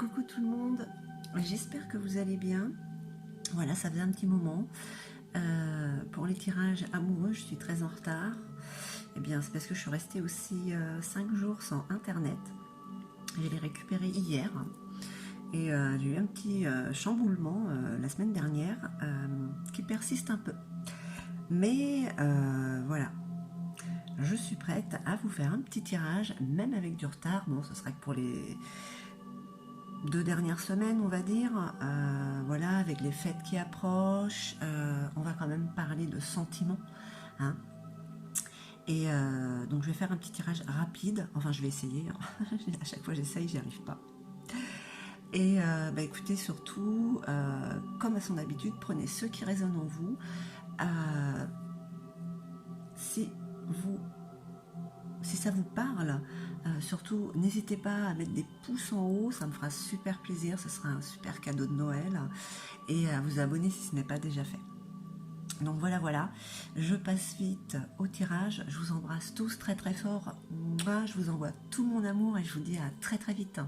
Coucou tout le monde, j'espère que vous allez bien. Voilà, ça faisait un petit moment. Pour les tirages amoureux, je suis très en retard. Eh bien, c'est parce que je suis restée aussi 5 jours sans internet. Je l'ai récupéré hier. Et j'ai eu un petit chamboulement la semaine dernière qui persiste un peu. Mais voilà, je suis prête à vous faire un petit tirage, même avec du retard. Bon, ce sera que pour les 2 dernières semaines, on va dire. Voilà, avec les fêtes qui approchent, on va quand même parler de sentiments. Hein. Et donc je vais faire un petit tirage rapide. Enfin, je vais essayer. À chaque fois j'essaye, j'y arrive pas. Et bah écoutez, surtout, comme à son habitude, prenez ceux qui résonnent en vous. Si ça vous parle, surtout n'hésitez pas à mettre des pouces en haut, ça me fera super plaisir, ce sera un super cadeau de Noël, et à vous abonner si ce n'est pas déjà fait. Donc voilà, je passe vite au tirage, je vous embrasse tous très très fort, moi je vous envoie tout mon amour et je vous dis à très très vite.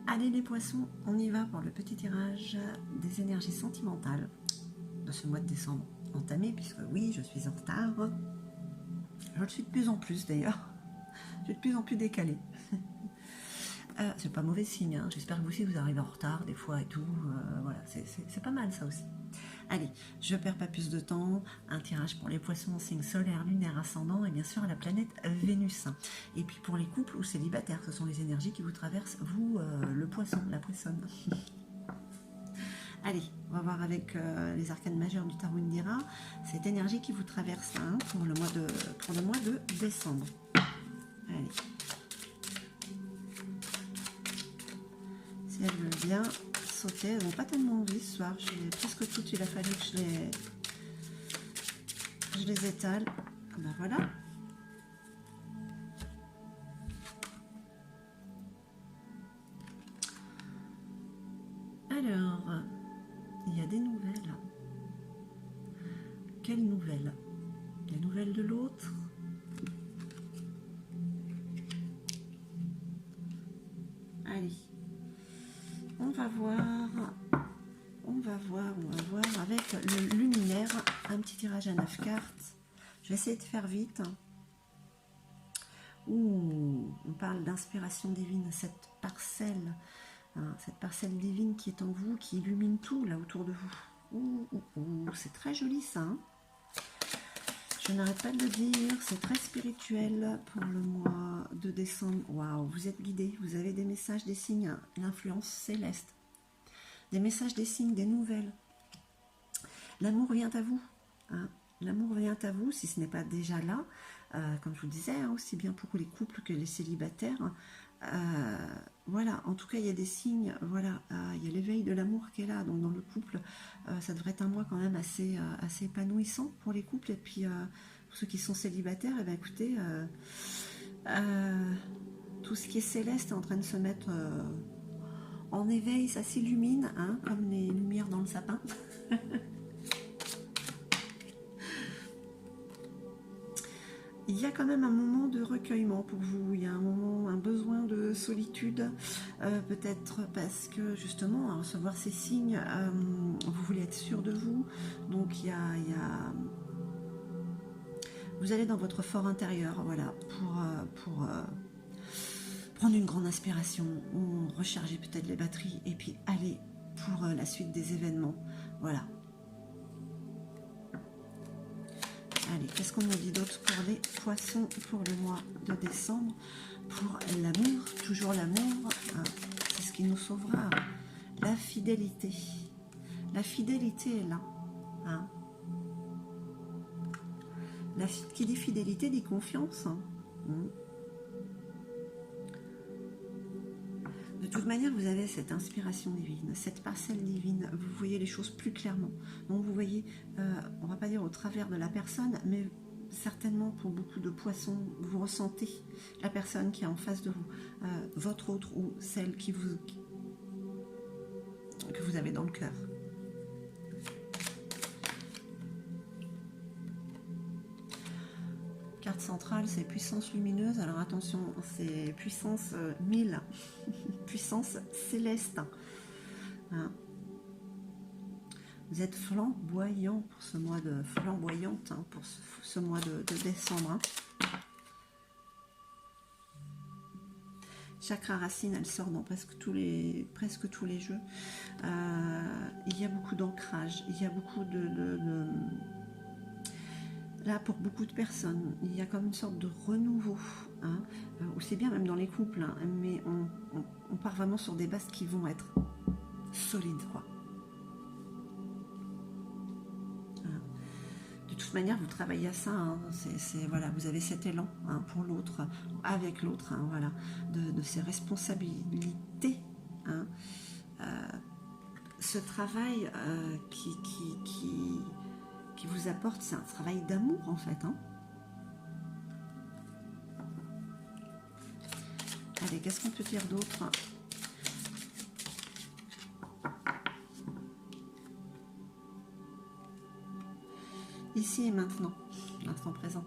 Allez les poissons, on y va pour le petit tirage des énergies sentimentales de ce mois de décembre entamé, puisque oui, je suis en retard. Je le suis de plus en plus d'ailleurs. Je suis de plus en plus décalée. C'est pas mauvais signe. Hein. J'espère que vous aussi vous arrivez en retard des fois et tout. Voilà, c'est pas mal ça aussi. Allez, je perds pas plus de temps. Un tirage pour les poissons en signe solaire, lunaire, ascendant et bien sûr la planète Vénus. Et puis pour les couples ou célibataires, ce sont les énergies qui vous traversent, vous, le poisson, la poissonne. Allez, on va voir avec les arcanes majeures du tarot Indira, cette énergie qui vous traverse hein, pour le mois de décembre. Allez. Si elles veulent bien sauter, elles n'ont pas tellement envie ce soir. J'ai presque toutes, il a fallu que je les étale. Ben voilà. Alors, il y a des nouvelles. Quelles nouvelles? Les nouvelles de l'autre? Allez. On va voir avec le luminaire, un petit tirage à 9 cartes. Je vais essayer de faire vite. Ouh, on parle d'inspiration divine, cette parcelle divine qui est en vous, qui illumine tout là autour de vous. C'est très joli ça. Hein, je n'arrête pas de le dire, c'est très spirituel pour le mois de décembre. Waouh, vous êtes guidés, vous avez des messages, des signes, l'influence céleste. Des messages, des signes, des nouvelles. L'amour vient à vous. Hein. L'amour vient à vous, si ce n'est pas déjà là. Comme je vous le disais, hein, aussi bien pour les couples que les célibataires. Voilà, en tout cas, il y a des signes. Voilà, il y a l'éveil de l'amour qui est là. Donc, dans le couple, ça devrait être un mois quand même assez épanouissant pour les couples. Et puis, pour ceux qui sont célibataires, eh bien, écoutez, tout ce qui est céleste est en train de se mettre... en éveil, ça s'illumine, hein, comme les lumières dans le sapin. Il y a quand même un moment de recueillement pour vous. Il y a un besoin de solitude, peut-être parce que justement, à recevoir ces signes, vous voulez être sûr de vous. Donc il y a... Vous allez dans votre fort intérieur, voilà, pour prendre une grande inspiration, ou recharger peut-être les batteries, et puis aller pour la suite des événements. Voilà. Allez, qu'est-ce qu'on nous dit d'autre pour les poissons pour le mois de décembre? Pour l'amour, toujours l'amour, hein, c'est ce qui nous sauvera. La fidélité. La fidélité est là. Hein. Qui dit fidélité dit confiance. Hein. De toute manière, vous avez cette inspiration divine, cette parcelle divine, vous voyez les choses plus clairement. Donc vous voyez, on ne va pas dire au travers de la personne, mais certainement pour beaucoup de poissons, vous ressentez la personne qui est en face de vous, votre autre ou celle que vous avez dans le cœur. carte centrale, c'est puissance lumineuse. Alors attention, c'est puissance 1000, puissance céleste. Hein. Vous êtes flamboyant pour ce mois de flamboyante hein, pour ce mois de décembre. Hein. Chakra racine, elle sort dans presque tous les jeux. Il y a beaucoup d'ancrage, il y a beaucoup là, pour beaucoup de personnes, il y a comme une sorte de renouveau. Hein, aussi bien même dans les couples, hein, mais on part vraiment sur des bases qui vont être solides, quoi. De toute manière, vous travaillez à ça. Hein, voilà, vous avez cet élan hein, pour l'autre, avec l'autre, hein, voilà, de ses responsabilités. Hein, ce travail qui vous apporte, c'est un travail d'amour en fait. Hein. Allez, qu'est-ce qu'on peut dire d'autre ? Ici et maintenant, l'instant présent.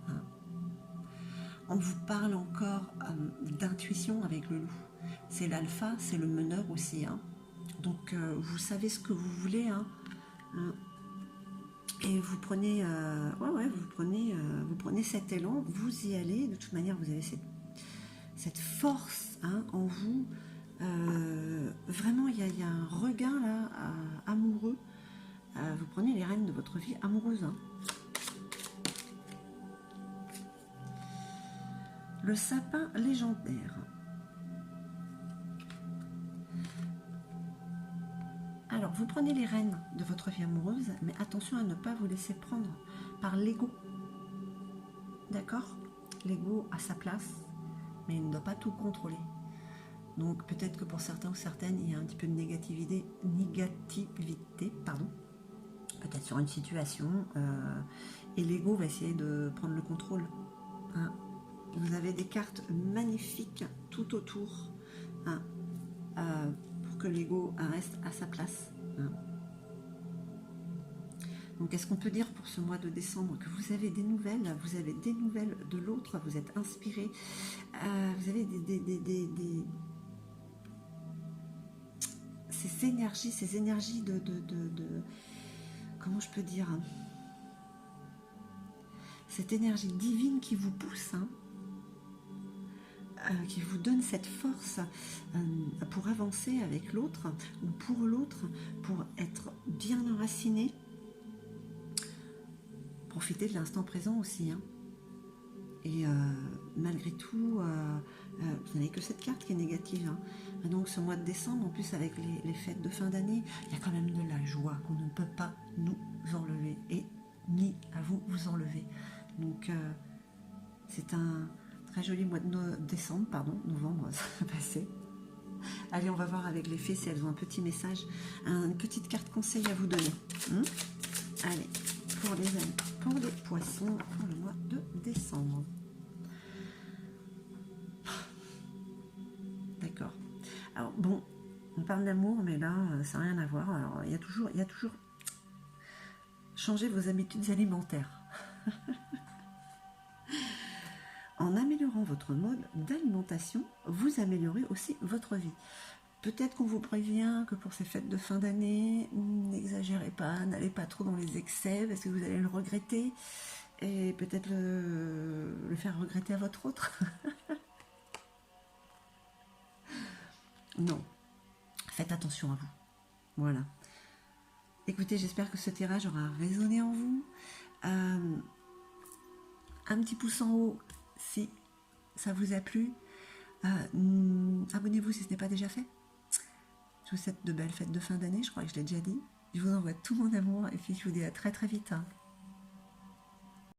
Hein. On vous parle encore d'intuition avec le loup. C'est l'alpha, c'est le meneur aussi. Hein. Donc, vous savez ce que vous voulez. Hein. Et vous prenez, vous prenez cet élan, vous y allez. De toute manière, vous avez cette force hein, en vous. Vraiment, il y a un regain là, amoureux. Vous prenez les rênes de votre vie amoureuse. Hein. Le sapin légendaire. Alors, vous prenez les rênes de votre vie amoureuse, mais attention à ne pas vous laisser prendre par l'ego. D'accord ? L'ego a sa place, mais il ne doit pas tout contrôler. Donc, peut-être que pour certains ou certaines, il y a un petit peu de négativité peut-être sur une situation, et l'ego va essayer de prendre le contrôle. Hein. Vous avez des cartes magnifiques tout autour, hein, pour que l'ego reste à sa place. Hein. Donc, qu'est-ce qu'on peut dire pour ce mois de décembre ? Que vous avez des nouvelles de l'autre, vous êtes inspiré, vous avez ces énergies de comment je peux dire, cette énergie divine qui vous pousse, hein, qui vous donne cette force pour avancer avec l'autre ou pour l'autre, pour être bien enraciné. Profitez de l'instant présent aussi. Hein. Et malgré tout, vous n'avez que cette carte qui est négative. Hein. Donc ce mois de décembre, en plus avec les fêtes de fin d'année, il y a quand même de la joie qu'on ne peut pas nous enlever et ni à vous enlever. Donc c'est un très joli mois de décembre, novembre, ça va passer. Allez, on va voir avec les fées si elles ont un petit message, une petite carte conseil à vous donner. Allez, pour les amis, pour les poissons, pour le mois de décembre. D'accord. Alors bon, on parle d'amour, mais là, ça n'a rien à voir. Alors, il y a toujours changer vos habitudes alimentaires. En améliorant votre mode d'alimentation, vous améliorez aussi votre vie. Peut-être qu'on vous prévient que pour ces fêtes de fin d'année, n'exagérez pas, n'allez pas trop dans les excès parce que vous allez le regretter et peut-être le faire regretter à votre autre. Non, faites attention à vous. Voilà. Écoutez, j'espère que ce tirage aura résonné en vous. Un petit pouce en haut si ça vous a plu. Abonnez-vous si ce n'est pas déjà fait. Je vous souhaite de belles fêtes de fin d'année, je crois que je l'ai déjà dit. Je vous envoie tout mon amour et puis je vous dis à très très vite. Hein.